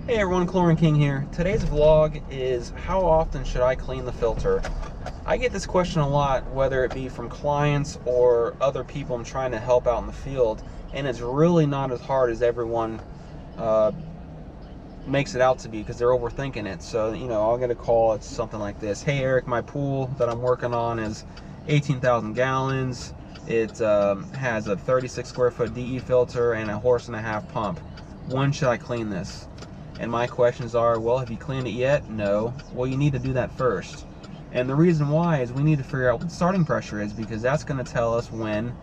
Hey everyone, Chlorine King here. Today's vlog is how often should I clean the filter? I get this question a lot, whether it be from clients or other people I'm trying to help out in the field, and it's really not as hard as everyone makes it out to be because they're overthinking it. So, I'll get a call, it's something like this. Hey Eric, my pool that I'm working on is 18,000 gallons. It has a 36 square foot DE filter and a 1.5 horse pump. When should I clean this? And my questions are, well, have you cleaned it yet? No. Well, you need to do that first. And the reason why is we need to figure out what the starting pressure is, because that's going to tell us when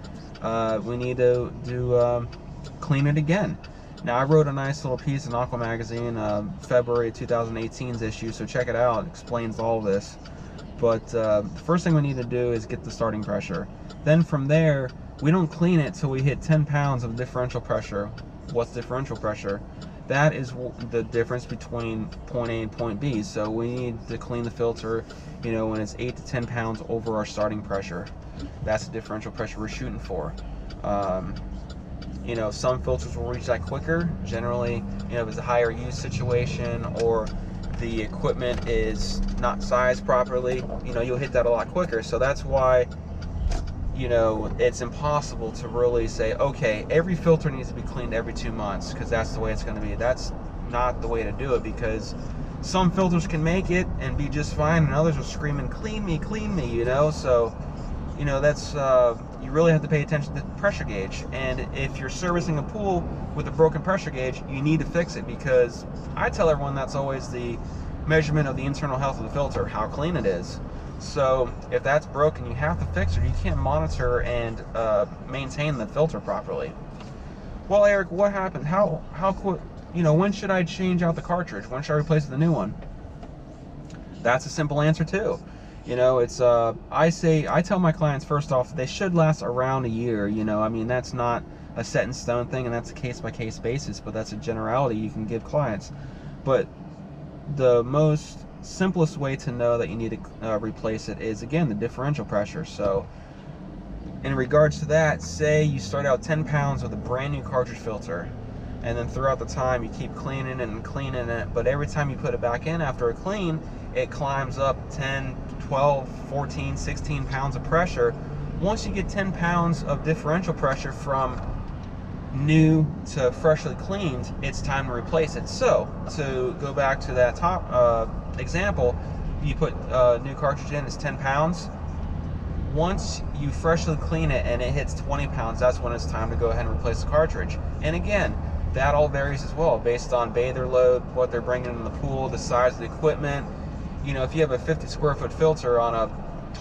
we need to clean it again. Now, I wrote a nice little piece in Aqua Magazine, February 2018's issue, so check it out. It explains all this. But the first thing we need to do is get the starting pressure. Then from there, we don't clean it till we hit 10 pounds of differential pressure. What's differential pressure? That is the difference between point A and point B. So we need to clean the filter, when it's 8 to 10 pounds over our starting pressure. That's the differential pressure we're shooting for. Some filters will reach that quicker. Generally, if it's a higher use situation or the equipment is not sized properly, you'll hit that a lot quicker. So that's why it's impossible to really say, okay, every filter needs to be cleaned every 2 months, because that's the way it's going to be. That's not the way to do it, because some filters can make it and be just fine, and others are screaming, clean me, so, that's, you really have to pay attention to the pressure gauge. And if you're servicing a pool with a broken pressure gauge, you need to fix it, because I tell everyone that's always the measurement of the internal health of the filter, how clean it is. So if that's broken, you have to fix it. You can't monitor and maintain the filter properly. Well, Eric, what happened? How quick? When should I change out the cartridge? When should I replace the new one? That's a simple answer too. It's I tell my clients first off they should last around a year. That's not a set in stone thing, and that's a case by case basis. But that's a generality you can give clients. But the most simplest way to know that you need to replace it is, again, the differential pressure. So in regards to that, say you start out 10 pounds with a brand new cartridge filter, and then throughout the time you keep cleaning it and cleaning it, but every time you put it back in after a clean, it climbs up 10, 12, 14, 16 pounds of pressure. Once you get 10 pounds of differential pressure from new to freshly cleaned, it's time to replace it. So to go back to that top example, you put new cartridge in, it's 10 pounds. Once you freshly clean it and it hits 20 pounds, that's when it's time to go ahead and replace the cartridge. And again, that all varies as well based on bather load, what they're bringing in the pool, the size of the equipment. If you have a 50 square foot filter on a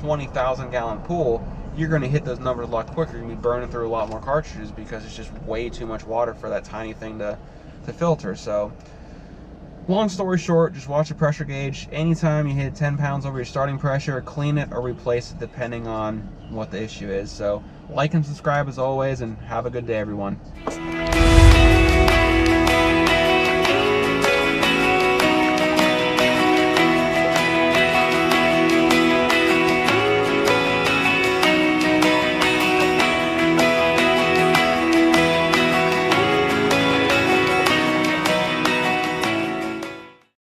20,000 gallon pool, you're going to hit those numbers a lot quicker. You're going to be burning through a lot more cartridges because it's just way too much water for that tiny thing to filter. So long story short, just watch the pressure gauge. Anytime you hit 10 pounds over your starting pressure, clean it or replace it depending on what the issue is. So like and subscribe as always, and have a good day, everyone.